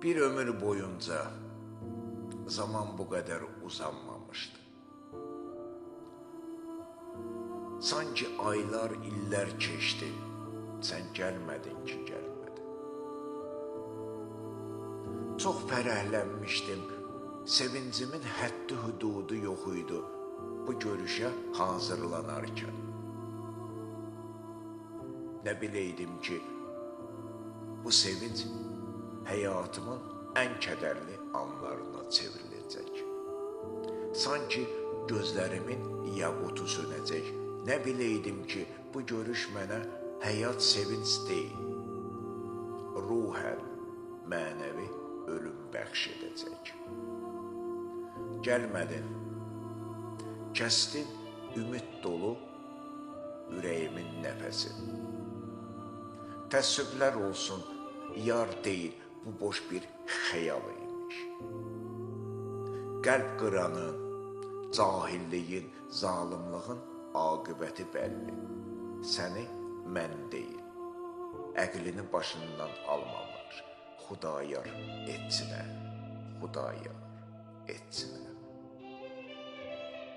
Bir ömür boyunca zaman bu qədər uzanmamışdı. Sanki aylar, illər keçdi, sən gəlmədin ki, gəlmədin. Çox fərəhlənmişdim, sevincimin həddi hüdudu yox idi bu görüşə hazırlanarkən. Nə biləydim ki, bu sevinç həyatımın ən kədərli anlarına çevriləcək. Sanki gözlərimin yaqutu sönəcək. Nə biləydim ki, bu görüş mənə həyat sevinç deyil, ruhən, mənəvi ölüm bəxş edəcək. Gəlmədin, kəsdin ümid dolu ürəyimin nəfəsi. Təəssüflər olsun, yar deyil, bu boş bir xəyal imiş. Qəlb qıranın, cahilliyin, zalımlığın aqibəti bəlli. Səni mən deyil, əqlini başından almalar. Xudayar etsinə, Xudayar etsinə.